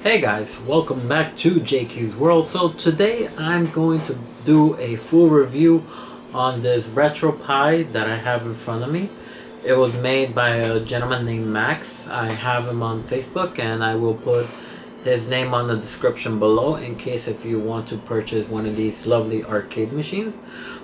Hey guys, welcome back to JQ's World. So today I'm going to do a full review on this retro Pi that I have in front of me. It was made by a gentleman named Max. I have him on Facebook and I will put his name on the description below in case if you want to purchase one of these lovely arcade machines.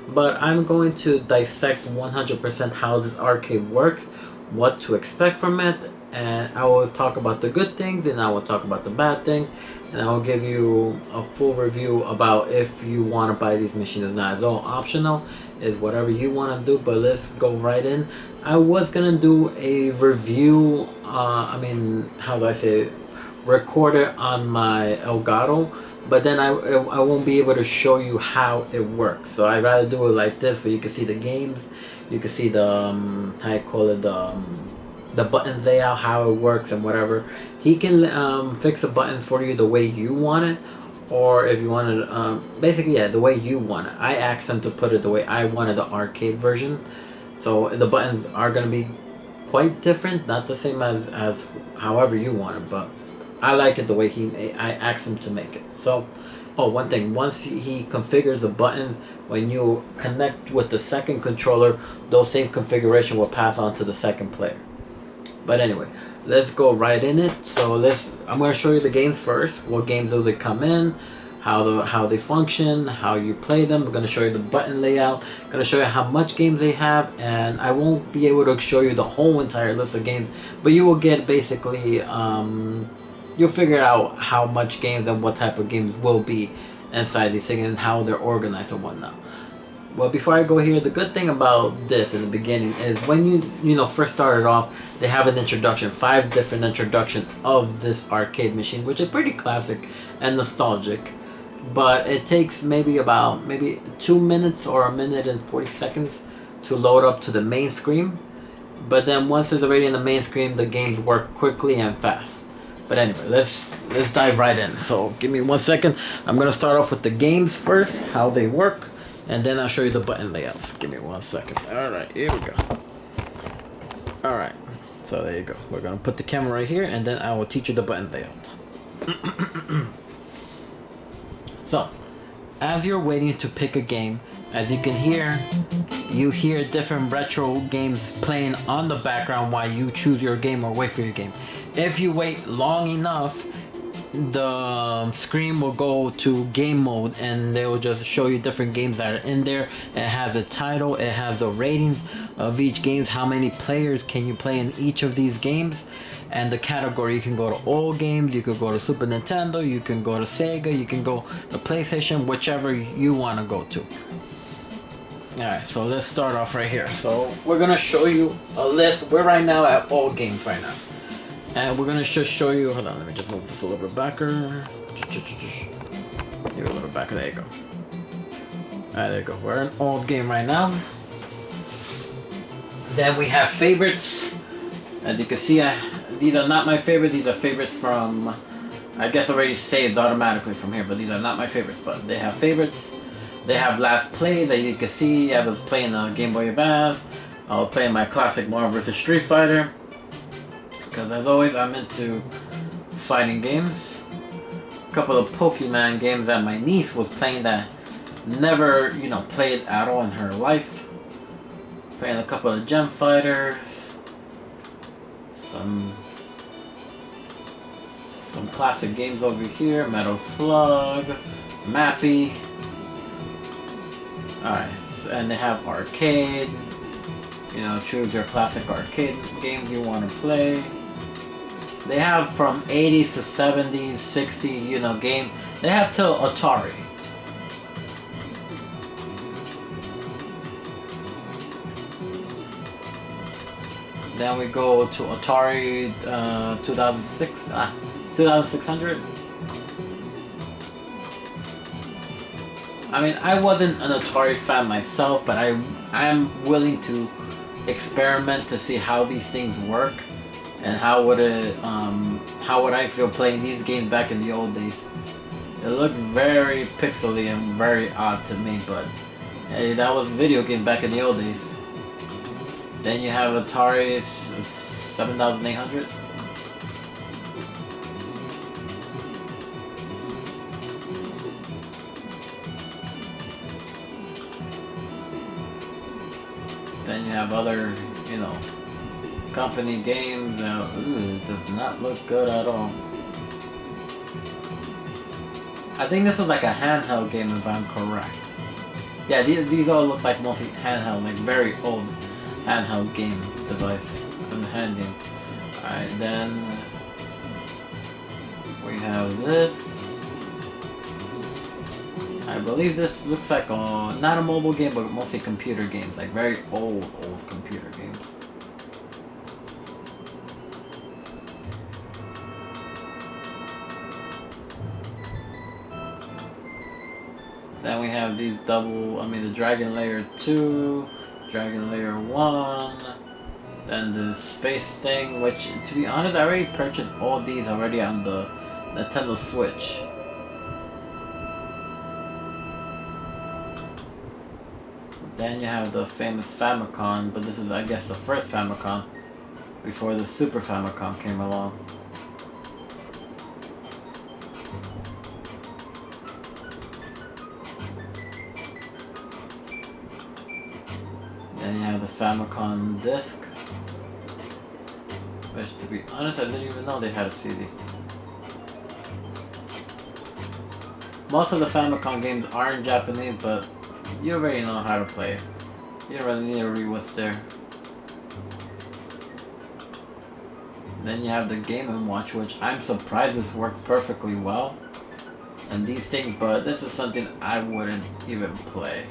But I'm going to dissect 100% how this arcade works, what to expect from it, and I will talk about the good things and I will talk about the bad things, and I will give you a full review about if you want to buy these machines or not. It's all optional, is whatever you want to do, but let's go right in. I was gonna do a review, how do I say it? Record it on my Elgato, but then I won't be able to show you how it works. So I'd rather do it like this, so you can see the games, you can see the how you call it, the button layout, how it works and whatever. He can fix a button for you the way you want it, or if you want it, basically the way you want it. I asked him to put it the way I wanted, the arcade version. So the buttons are gonna be quite different, not the same as however you want it, but I like it the way I asked him to make it. So, oh, one thing, once he configures the buttons, when you connect with the second controller, those same configuration will pass on to the second player. But anyway, let's go right in it. So I'm going to show you the games first. What games do they come in, how they function, how you play them. I'm going to show you the button layout. I'm going to show you how much games they have, and I won't be able to show you the whole entire list of games, but you will get basically you'll figure out how much games and what type of games will be inside these things and how they're organized and whatnot. Well, before I go here, the good thing about this in the beginning is when you first started off, they have an introduction, 5 different introductions of this arcade machine, which is pretty classic and nostalgic. But it takes maybe 2 minutes or 1 minute and 40 seconds to load up to the main screen. But then once it's already in the main screen, the games work quickly and fast. But anyway, let's dive right in. So give me 1 second. I'm gonna start off with the games first, how they work, and then I'll show you the button layouts. Give me 1 second. All right, here we go. All right, so there you go. We're gonna put the camera right here, and then I will teach you the button layout. So, as you're waiting to pick a game, as you can hear, you hear different retro games playing on the background while you choose your game or wait for your game. If you wait long enough, the screen will go to game mode and they will just show you different games that are in there. It has a title, it has the ratings of each games, how many players can you play in each of these games, and the category. You can go to old games, you could go to Super Nintendo, you can go to Sega, you can go to PlayStation, whichever you want to go to. Alright, so let's start off right here. So we're gonna show you a list. We're right now at old games right now. And we're gonna just show you, hold on, let me just move this a little bit backer. Maybe a little backer, there you go. Alright, there you go. We're in old game right now. Then we have favorites. As you can see, these are not my favorites. These are favorites from, I guess already saved automatically from here, but these are not my favorites. But they have favorites. They have last play that you can see. I was playing the Game Boy Advance. I was playing my classic Marvel vs. Street Fighter. Because as always, I'm into fighting games. A couple of Pokemon games that my niece was playing that never, played at all in her life. Playing a couple of Gem Fighters. Some classic games over here. Metal Slug. Mappy. Alright, and they have arcade. Choose your classic arcade games you want to play. They have from 80s to 70s, 60s, game. They have till Atari. Then we go to Atari 2600. I mean, I wasn't an Atari fan myself, but I am willing to experiment to see how these things work. And how would I feel playing these games back in the old days? It looked very pixely and very odd to me, but hey, that was video game back in the old days. Then you have Atari 7800. Then you have other, you know, company games. It does not look good at all. I think this was like a handheld game if I'm correct. Yeah, these all look like mostly handheld, like very old handheld game device and hand game. Alright, then we have this. I believe this looks like not a mobile game, but mostly computer games, like very old computer games. Then we have these the Dragon Lair 2, Dragon Lair 1, then the space thing, which, to be honest, I already purchased all these already on the Nintendo Switch. Then you have the famous Famicron, but this is, I guess, the first Famicron before the Super Famicron came along. Then you have the Famicom disc, which, to be honest, I didn't even know they had a CD. Most of the Famicom games are in Japanese, but you already know how to play it. You don't really need to read what's there. Then you have the Game & Watch, which I'm surprised this worked perfectly well. And these things, but this is something I wouldn't even play.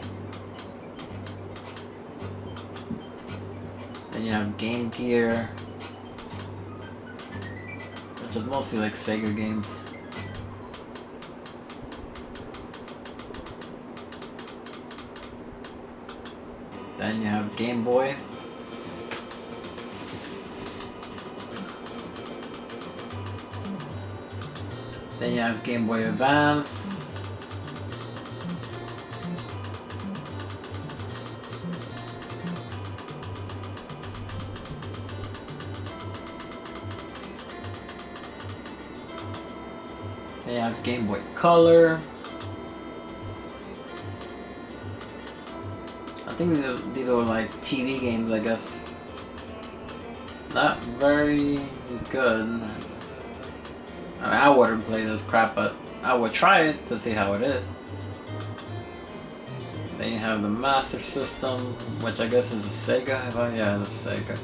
Then you have Game Gear, which is mostly like Sega games. Then you have Game Boy. Then you have Game Boy Advance. Then you have Game Boy Color. I think these are like TV games, I guess. Not very good. I mean, I wouldn't play this crap, but I would try it to see how it is. Then you have the Master System, which I guess is a Sega. Yeah, it's a Sega.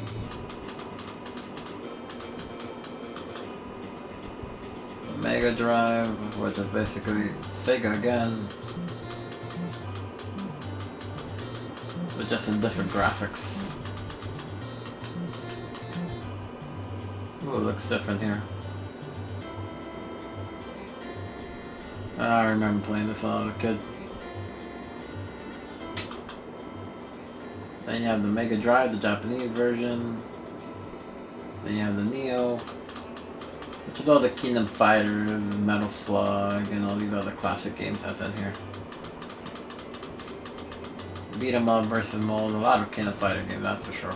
Mega Drive, which is basically Sega again, but just in different graphics. Ooh, it looks different here. I remember playing this when I was a kid. Then you have the Mega Drive, the Japanese version. Then you have the Neo, which is all the Kingdom Fighters, Metal Slug, and all these other classic games that's in here. Beat 'em up versus mold, a lot of Kingdom Fighter games, that's for sure.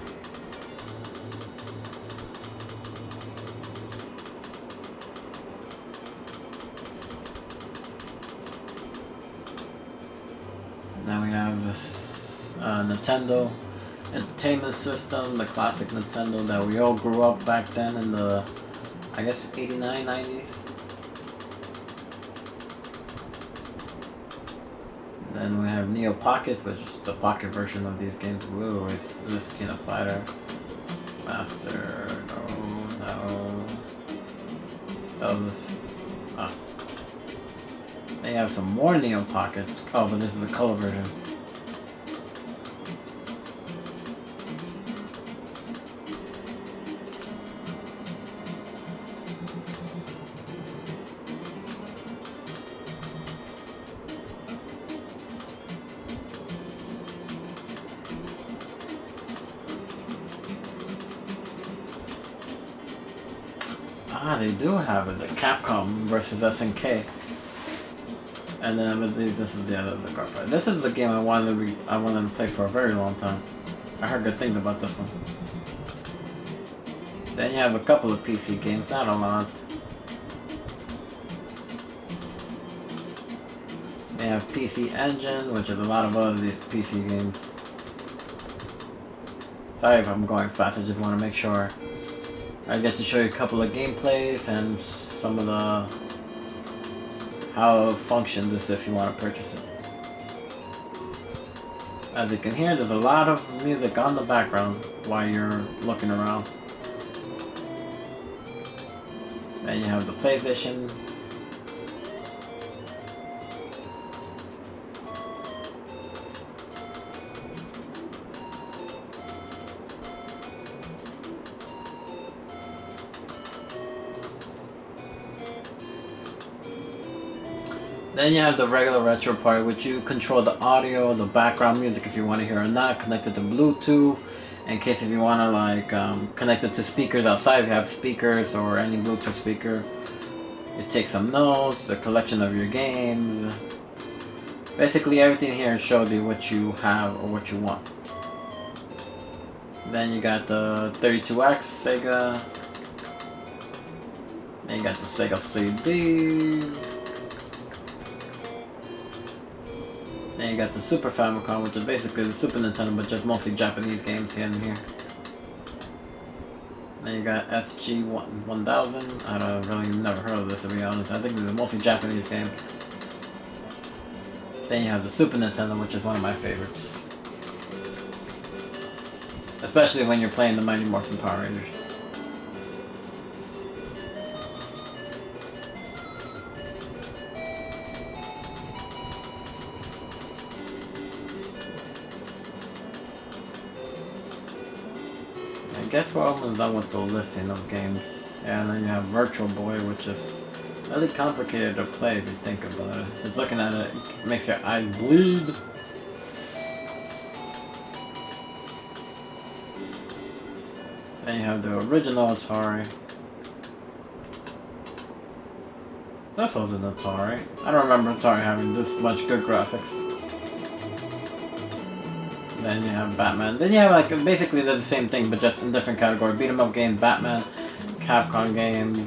Now we have this Nintendo Entertainment System, the classic Nintendo that we all grew up back then in the, I guess, 89, 90s. Then we have Neo Pocket, which is the pocket version of these games. Whoa, this Kingdom Fighter. Master, no. Oh, this. Ah. They have some more Neo Pockets. Oh, but this is the color version. Ah, they do have it. The Capcom versus SNK. And then I believe this is the other card fight. This is the game I wanted to play for a very long time. I heard good things about this one. Then you have a couple of PC games, not a lot. They have PC Engine, which is a lot of other these PC games. Sorry if I'm going fast, I just want to make sure I get to show you a couple of gameplays and some of the how it functions if you want to purchase it. As you can hear, there's a lot of music on the background while you're looking around. Then you have the PlayStation. Then you have the regular retro part, which you control the audio, the background music if you want to hear or not, connected to Bluetooth, in case if you want to like connect it to speakers outside, if you have speakers or any Bluetooth speaker. It takes some notes, the collection of your games. Basically everything here shows you what you have or what you want. Then you got the 32X Sega. Then you got the Sega CD. Then you got the Super Famicron, which is basically the Super Nintendo, but just mostly Japanese games here and here. Then you got SG-1000. I don't really never heard of this, to be honest. I think this is mostly Japanese games. Then you have the Super Nintendo, which is one of my favorites. Especially when you're playing the Mighty Morphin Power Rangers. I guess we're almost done with the listing of games. Yeah, and then you have Virtual Boy, which is really complicated to play if you think about it. Just looking at it, it makes your eyes bleed. Then you have the original Atari. This was an Atari. I don't remember Atari having this much good graphics. Then you have Batman. Then you have like basically they're the same thing but just in different categories. Beat 'em up games, Batman, Capcom games,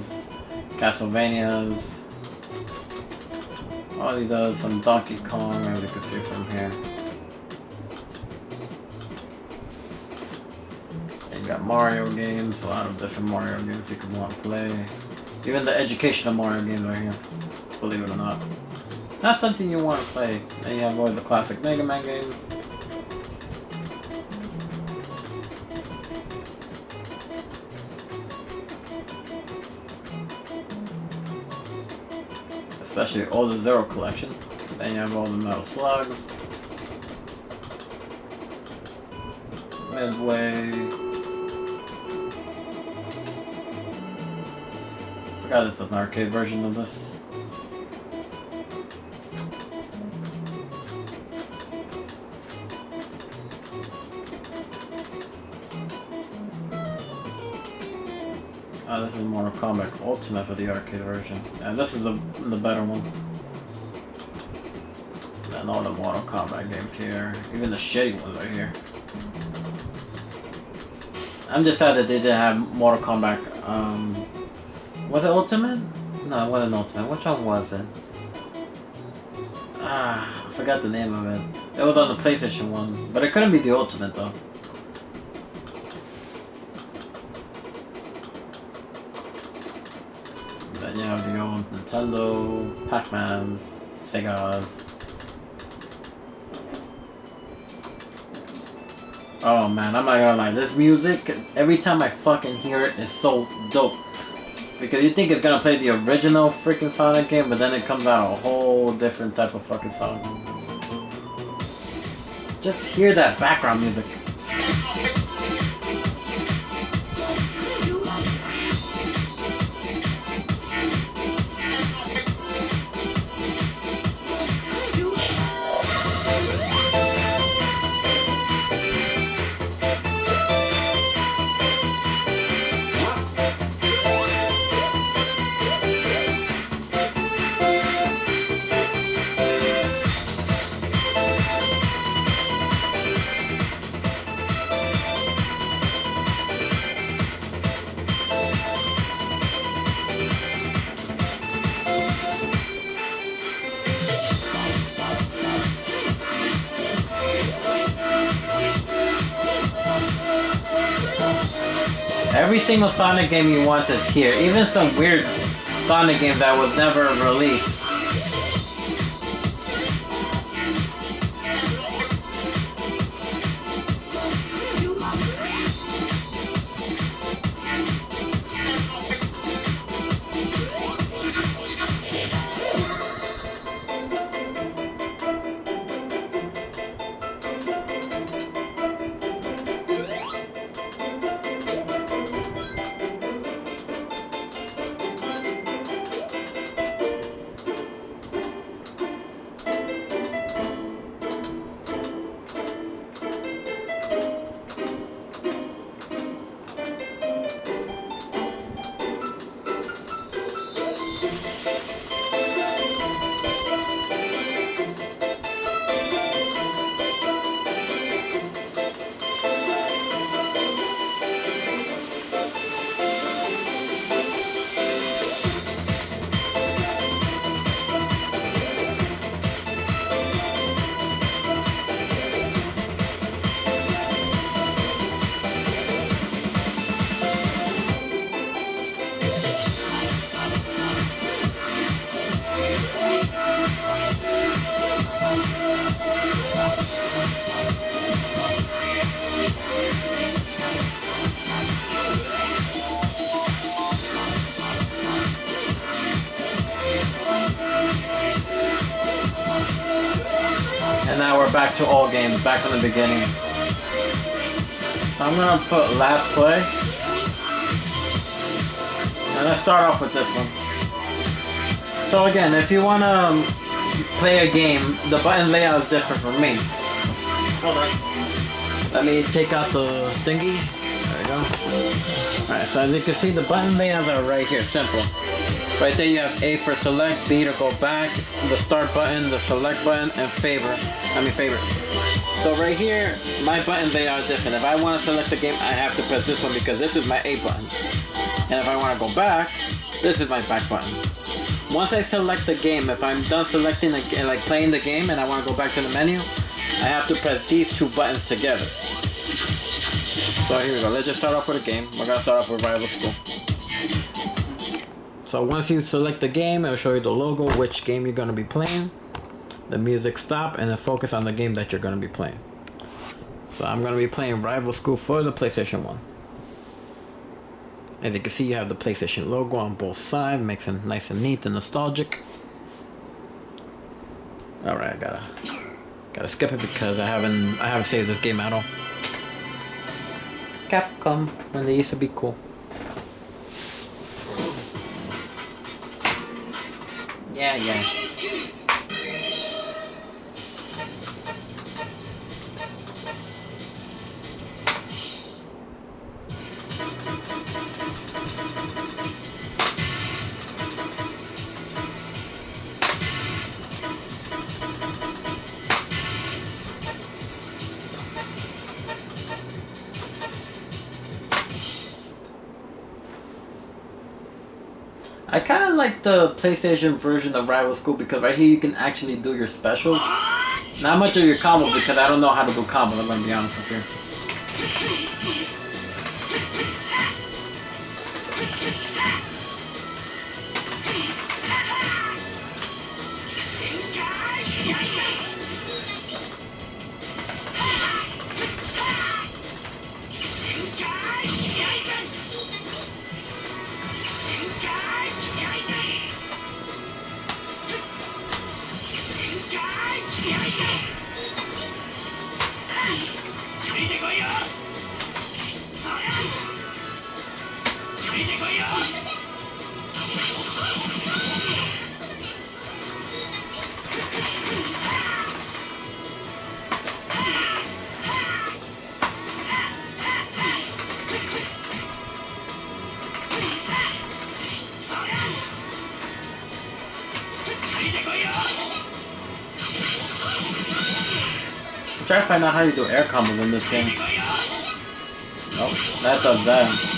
Castlevanias. All these are some Donkey Kong as you can see from here. And you got Mario games, a lot of different Mario games you can want to play. Even the educational Mario games are here, believe it or not. That's something you want to play. Then you have all the classic Mega Man games. Especially all the Zero collection. Then you have all the Metal Slugs. Midway. Forgot it's an arcade version of this. This is Mortal Kombat Ultimate for the arcade version. And this is the better one. And all the Mortal Kombat games here. Even the shitty ones are here. I'm just sad that they didn't have Mortal Kombat. Was it Ultimate? No, it wasn't Ultimate. Which one was it? I forgot the name of it. It was on the PlayStation one. But it couldn't be the Ultimate though. Then you have the old Nintendo, Pac-Man, Segas. Oh man, I'm not gonna lie, this music, every time I fucking hear it, is so dope. Because you think it's gonna play the original freaking Sonic game, but then it comes out a whole different type of fucking song. Just hear that background music. Every single Sonic game you want is here. Even some weird Sonic game that was never released. And now we're back to all games, back from the beginning. I'm gonna put last play. And let's start off with this one. So again, if you wanna play a game, the button layout is different from me. Hold on. Let me take out the thingy. There we go. Alright, so as you can see, the button layouts are right here, simple. Right there you have A for select, B to go back, the start button, the select button, and favorite. So right here, my button layout is different. If I want to select the game, I have to press this one because this is my A button. And if I want to go back, this is my back button. Once I select the game, if I'm done selecting like playing the game and I want to go back to the menu, I have to press these two buttons together. So here we go. Let's just start off with a game. We're gonna start off with Rival School. So once you select the game, it'll show you the logo, which game you're gonna be playing. The music stop, and then focus on the game that you're gonna be playing. So I'm gonna be playing Rival School for the PlayStation 1. As you can see, you have the PlayStation logo on both sides, makes it nice and neat and nostalgic. Alright, I gotta skip it because I haven't saved this game at all. Capcom, when they used to be cool. Yeah. I kind of like the PlayStation version of Rival School because right here you can actually do your specials. Not much of your combos because I don't know how to do combos, I'm going to be honest with you. Try to find out how you do air combos in this game. Nope, that does that.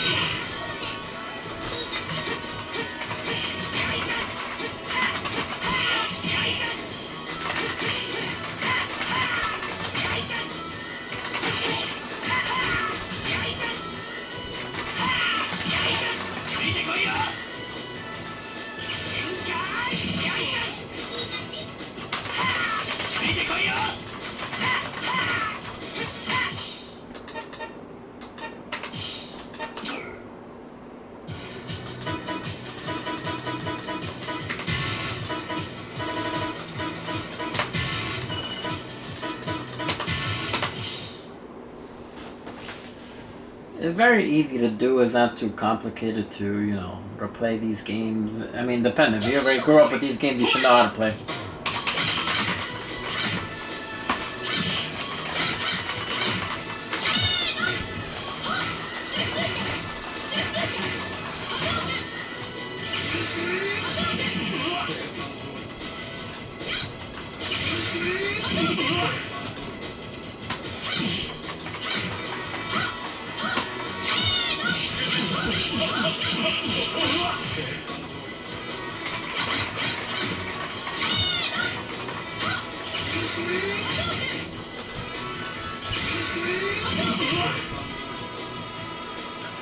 it's very easy to do. It's not too complicated to, you know, replay these games. I mean, depending. If you already grew up with these games, you should know how to play.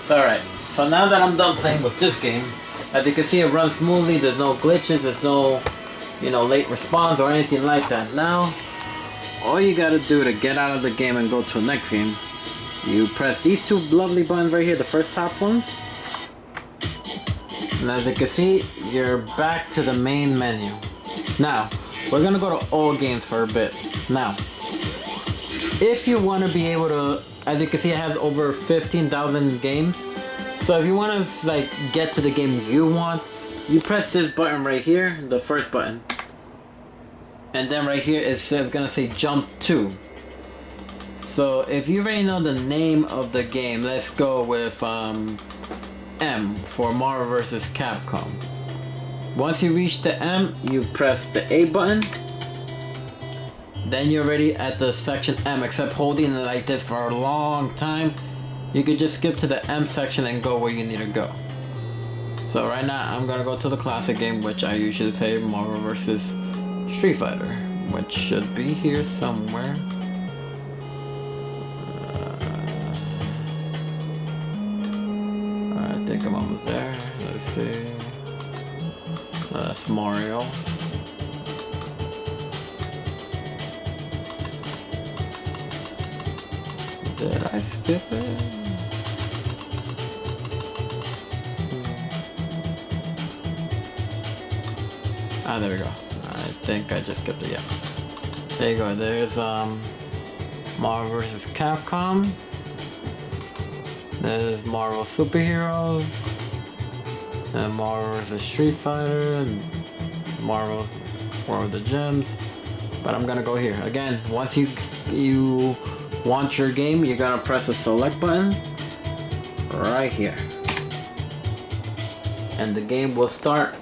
Alright, so now that I'm done playing with this game, as you can see it runs smoothly, there's no glitches, there's no, you know, late response or anything like that. Now, all you gotta do to get out of the game and go to the next game, you press these two lovely buttons right here, the first top one. And as you can see, you're back to the main menu. Now, we're gonna go to all games for a bit. Now, if you want to be able to, as you can see, it has over 15,000 games. So if you want to like get to the game you want, you press this button right here, the first button, and then right here it's gonna say jump to. So if you already know the name of the game, let's go with M for Marvel vs. Capcom. Once you reach the M, you press the A button. Then you're already at the section M, except holding it like this for a long time, you could just skip to the M section and go where you need to go. So right now I'm gonna go to the classic game, which I usually play, Marvel vs. Street Fighter, which should be here somewhere. I think I'm almost there. Let's see. That's Mario. Did I skip it? Ah, there we go. I think I just skipped it, yeah. There you go, there's Marvel vs. Capcom. There's Marvel Superheroes. And Marvel vs. Street Fighter. And Marvel War of the Gems. But I'm gonna go here. Again, once you want your game, you're gonna press the select button right here. And the game will start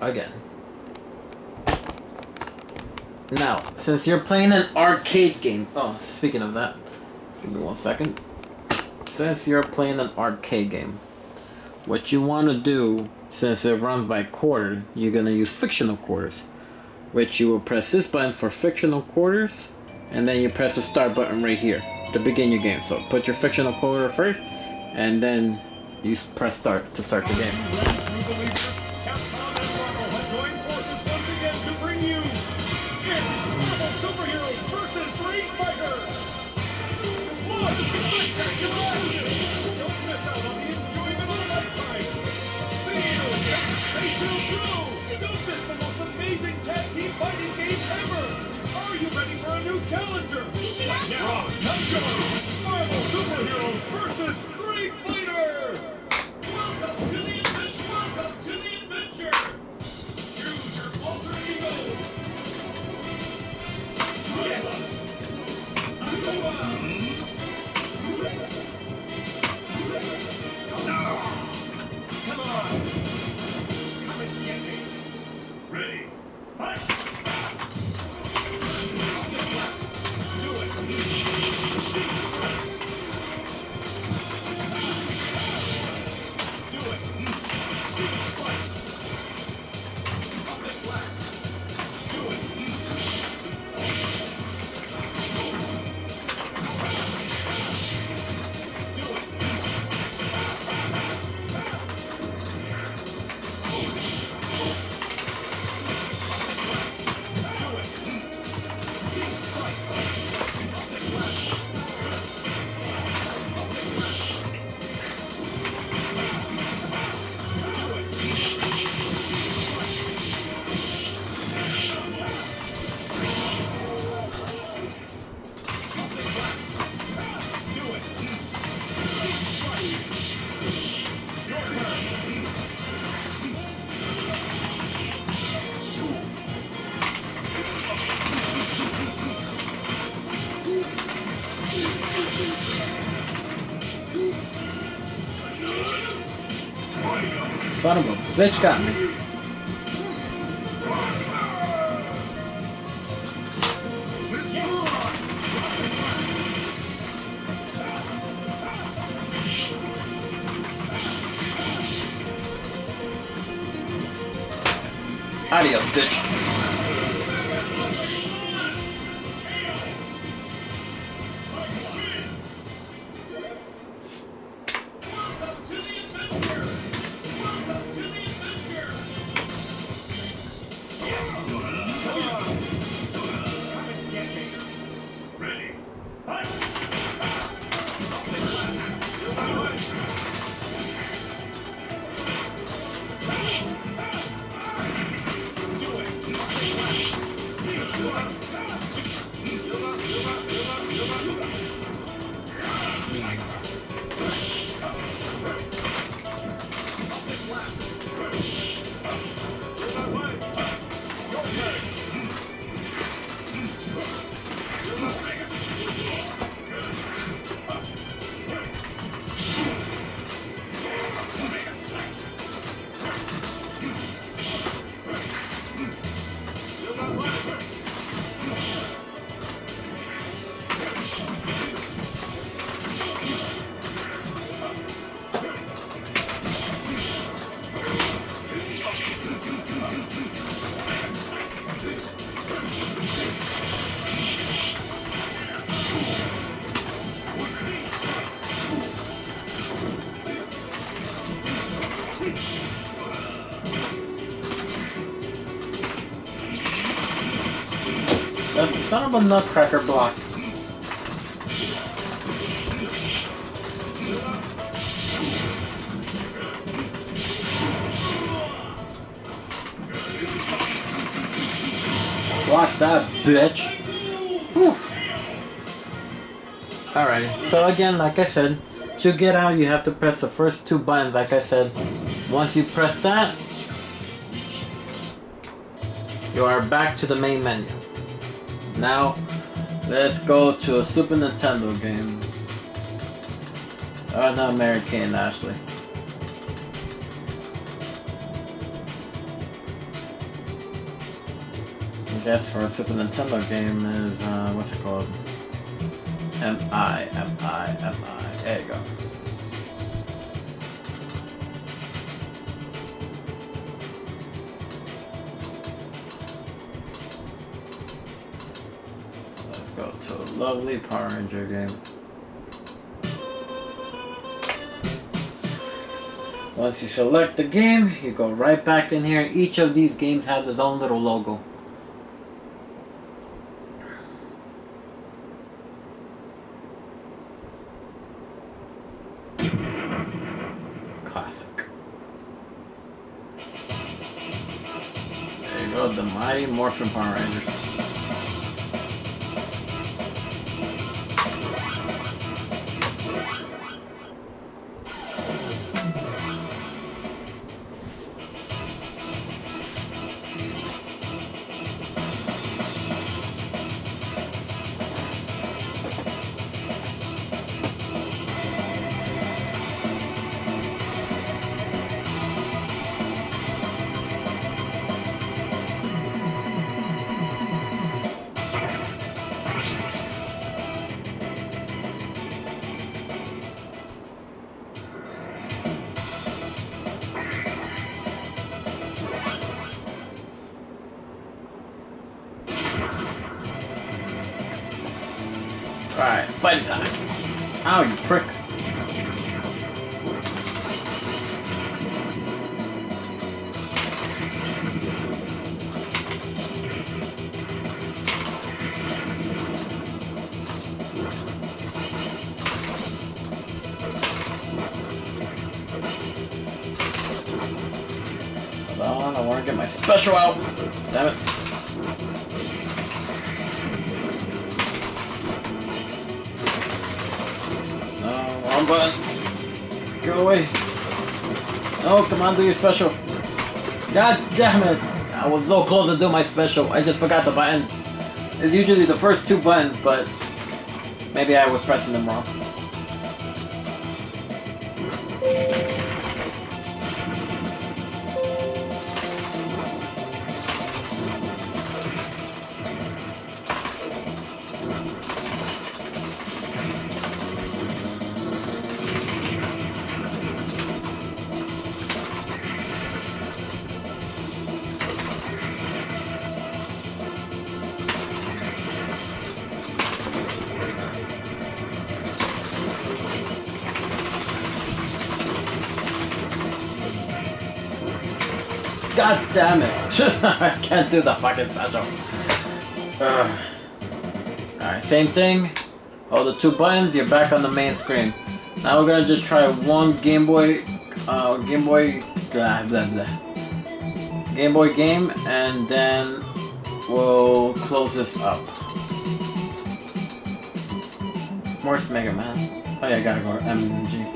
again. Now, since you're playing an arcade game, oh, speaking of that, give me 1 second. Since you're playing an arcade game, what you want to do, since it runs by quarter, you're gonna use fictional quarters, which you will press this button for fictional quarters, and then you press the start button right here to begin your game. So put your fictional quarter first, and then you press start to start the game. Challenger! Now, Marvel Superheroes versus Street Fighter! Welcome to the adventure! Choose your alter ego! Come on! Come and get me! Ready? Fight! Son of a bitch got me. Adios, bitch. That son of a nutcracker block. Block that, bitch. Whew. Alrighty, so again, like I said, to get out you have to press the first two buttons, like I said. Once you press that, you are back to the main menu. Now, let's go to a Super Nintendo game. Oh no, Mary Kay and Ashley. I guess for a Super Nintendo game is, what's it called? M.I. There you go. Let's go to a lovely Power Ranger game. Once you select the game, you go right back in here. Each of these games has its own little logo. Classic. There you go, the Mighty Morphin Power Rangers. Alright, fighting time. Ow, you prick. Hold on, I want to get my special out. Damn it. Wrong button. Go away. No, come on, do your special. God damn it. I was so close to do my special. I just forgot the button. It's usually the first two buttons, but maybe I was pressing them wrong. God damn it! I can't do the fucking special. Alright, same thing. Hold the 2 buttons, you're back on the main screen. Now we're gonna just try one Game Boy game, and then we'll close this up. Where's Mega Man? Oh yeah, I gotta go to MG.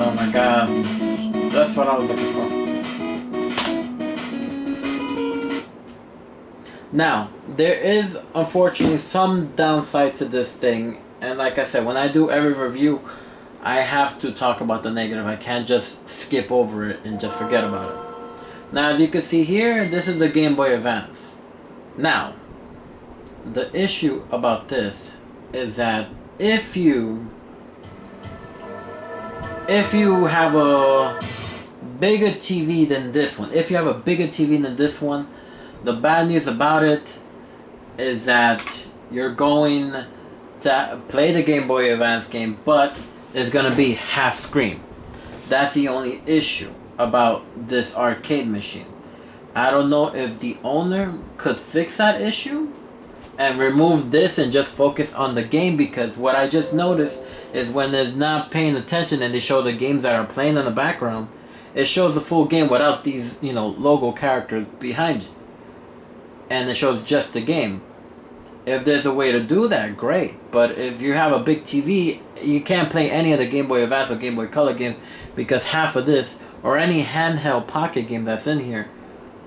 Oh my god. That's what I was looking for. Now, there is unfortunately some downside to this thing, and like I said, when I do every review, I have to talk about the negative. I can't just skip over it and just forget about it. Now, as you can see here, this is a Game Boy Advance. Now, the issue about this is that if you have a bigger TV than this one, the bad news about it is that you're going to play the Game Boy Advance game, but it's going to be half screen. That's the only issue about this arcade machine. I don't know if the owner could fix that issue and remove this and just focus on the game, because what I just noticed is when they're not paying attention and they show the games that are playing in the background, it shows the full game without these, logo characters behind you. And it shows just the game. If there's a way to do that, great. But if you have a big TV, you can't play any of the Game Boy Advance or Game Boy Color games, because half of this, or any handheld pocket game that's in here,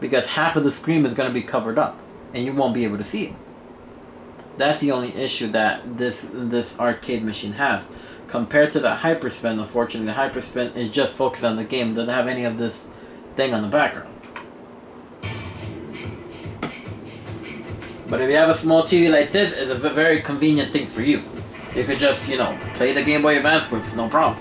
because half of the screen is going to be covered up and you won't be able to see it. That's the only issue that this arcade machine has. Compared to the Hyperspin, unfortunately, the Hyperspin is just focused on the game. It doesn't have any of this thing on the background. But if you have a small TV like this, it's a very convenient thing for you. You could just, play the Game Boy Advance with no problem.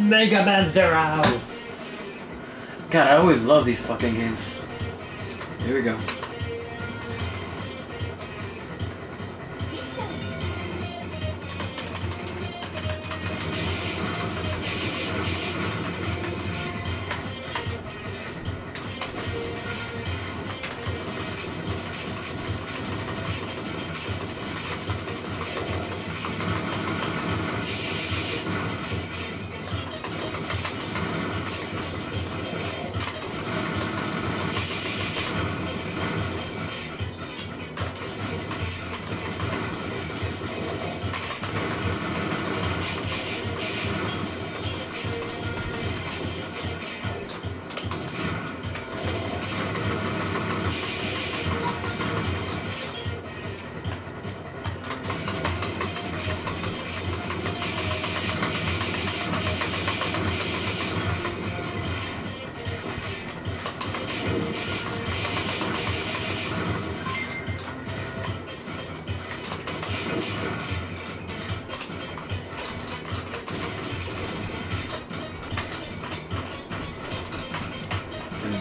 Mega Man Zero! God, I always love these fucking games. Here we go.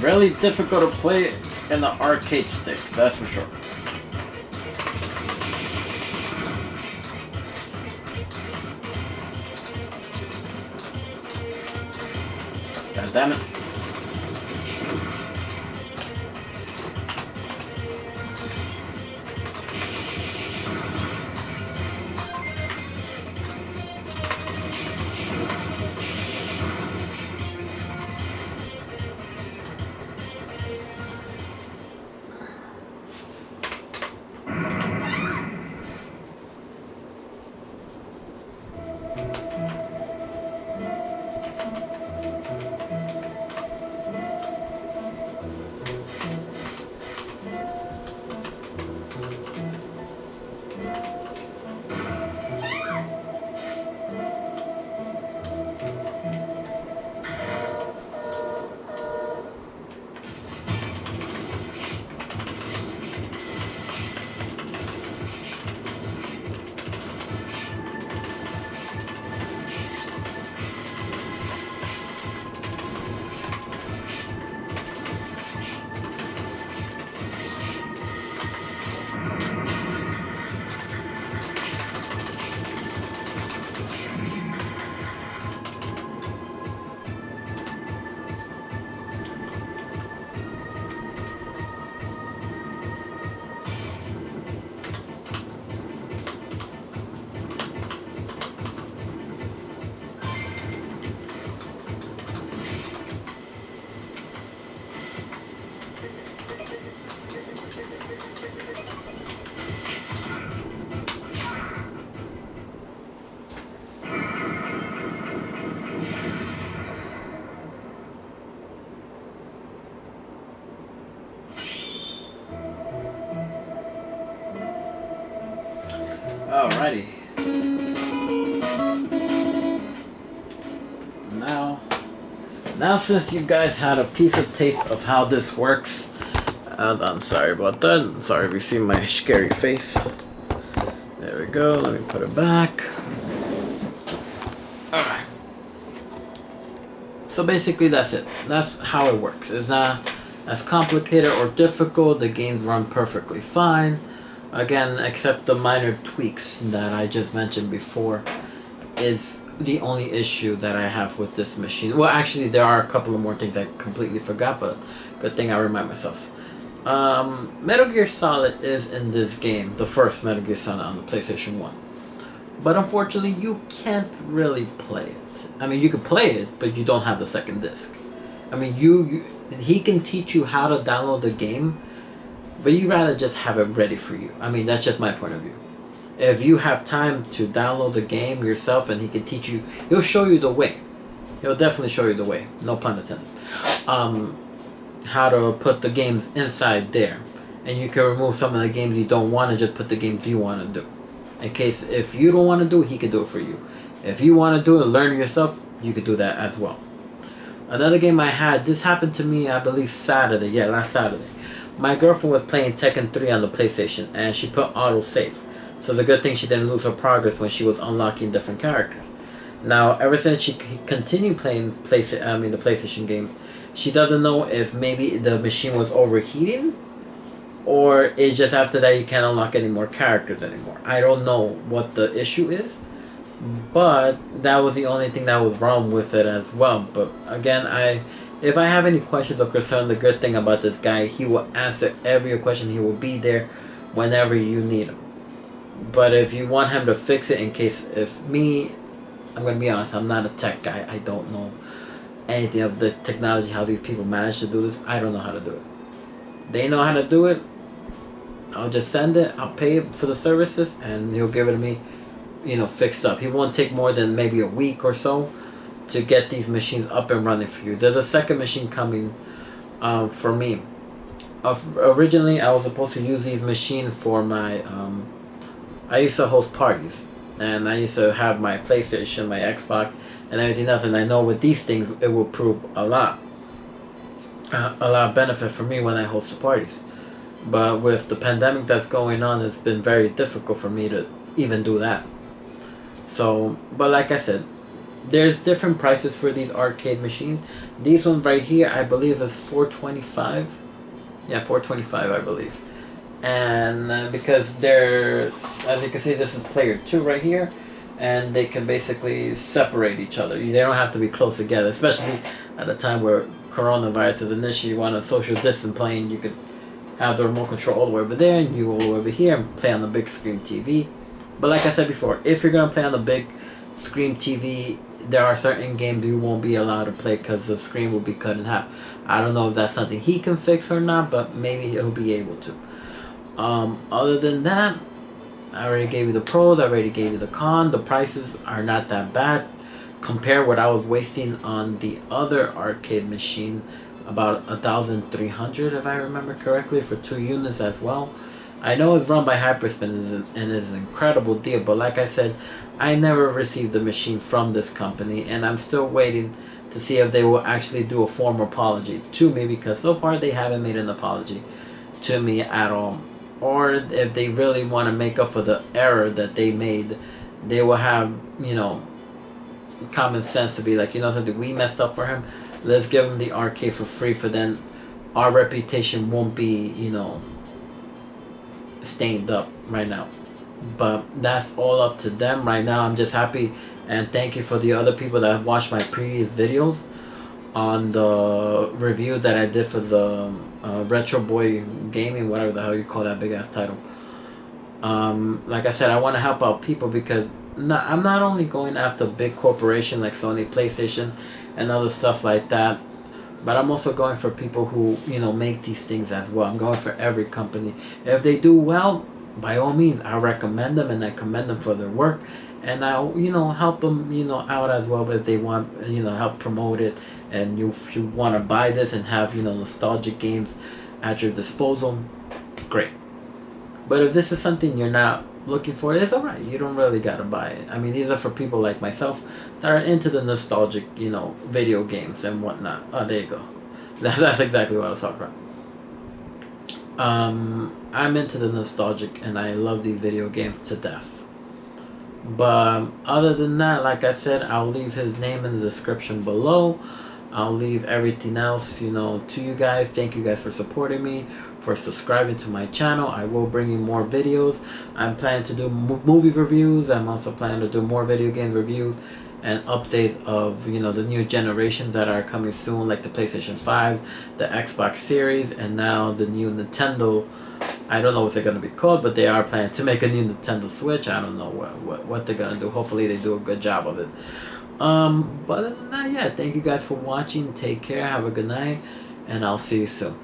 Really difficult to play in the arcade stick, that's for sure. God damn it. Alrighty. Now since you guys had a piece of taste of how this works, I'm sorry about that. I'm sorry if you see my scary face. There we go. Let me put it back. Alright. So basically that's it. That's how it works. It's not as complicated or difficult. The games run perfectly fine. Again, except the minor tweaks that I just mentioned before is the only issue that I have with this machine. Well, actually, there are a couple of more things I completely forgot, but good thing I remind myself. Metal Gear Solid is in this game, the first Metal Gear Solid on the PlayStation 1. But unfortunately, you can't really play it. I mean, you can play it, but you don't have the second disc. I mean, he can teach you how to download the game, but you'd rather just have it ready for you. I mean, that's just my point of view. If you have time to download the game yourself and he can teach you, he'll show you the way. He'll definitely show you the way. No pun intended. How to put the games inside there. And you can remove some of the games you don't want and just put the games you want to do. In case if you don't want to do it, he can do it for you. If you want to do it and learn yourself, you can do that as well. Another game I had, this happened to me, I believe Saturday. Yeah, last Saturday. My girlfriend was playing Tekken 3 on the PlayStation and she put auto save. So it's a good thing she didn't lose her progress when she was unlocking different characters. Now, ever since she continued playing the PlayStation game, she doesn't know if maybe the machine was overheating, or it's just after that you can't unlock any more characters anymore. I don't know what the issue is, but that was the only thing that was wrong with it as well. But again, if I have any questions or concern, the good thing about this guy, he will answer every question. He will be there whenever you need him. But if you want him to fix it, I'm gonna be honest, I'm not a tech guy. I don't know anything of the technology, how these people manage to do this. I don't know how to do it. They know how to do it. I'll just send it. I'll pay for the services, and he'll give it to me, fixed up. He won't take more than maybe a week or so to get these machines up and running for you. There's a second machine coming for me. Originally, I was supposed to use these machines for my... I used to host parties, and I used to have my PlayStation, my Xbox, and everything else. And I know with these things, it will prove a lot of benefit for me when I host the parties. But with the pandemic that's going on, it's been very difficult for me to even do that. So, but like I said, there's different prices for these arcade machines. These ones right here, I believe, is $425. Yeah, $425, I believe. And because they're, as you can see, this is player 2 right here, and they can basically separate each other. They don't have to be close together, especially at a time where coronavirus is an issue. You want a social distance playing, you could have the remote control all the way over there, and you all the way over here, and play on the big screen TV. But like I said before, if you're going to play on the big screen TV, there are certain games you won't be allowed to play because the screen will be cut in half. I don't know if that's something he can fix or not, but maybe he'll be able to. Other than that, I already gave you the pros, I already gave you the con. The prices are not that bad. Compare what I was wasting on the other arcade machine, about 1,300 if I remember correctly, for 2 units as well. I know it's run by Hyperspin and it's an incredible deal, but like I said, I never received the machine from this company, and I'm still waiting to see if they will actually do a formal apology to me, because so far they haven't made an apology to me at all. Or if they really want to make up for the error that they made, they will have, common sense to be like, something, we messed up for him, let's give him the arcade for free, for then our reputation won't be, stained up right now. But that's all up to them right now. I'm just happy, and thank you for the other people that have watched my previous videos on the review that I did for the Retro Boy Gaming, whatever the hell you call that big ass title. Like I said, I want to help out people, because I'm not only going after big corporations like Sony, PlayStation, and other stuff like that, but I'm also going for people who, make these things as well. I'm going for every company. If they do well, by all means, I recommend them and I commend them for their work. And I'll, help them, out as well if they want, help promote it. And if you want to buy this and have, nostalgic games at your disposal, great. But if this is something you're not looking for, it's alright. You don't really gotta buy it. I mean, these are for people like myself that are into the nostalgic, video games and whatnot. Oh, there you go. That's exactly what I was talking about. I'm into the nostalgic, and I love these video games to death. But other than that, like I said, I'll leave his name in the description below. I'll leave everything else, to you guys. Thank you guys for supporting me, for subscribing to my channel. I will bring you more videos. I'm planning to do movie reviews. I'm also planning to do more video game reviews and updates of, the new generations that are coming soon, like the PlayStation 5, the Xbox Series, and now the new Nintendo. I don't know what they're going to be called, but they are planning to make a new Nintendo Switch. I don't know what they're going to do. Hopefully they do a good job of it. But other than that, yeah, thank you guys for watching. Take care, have a good night, and I'll see you soon.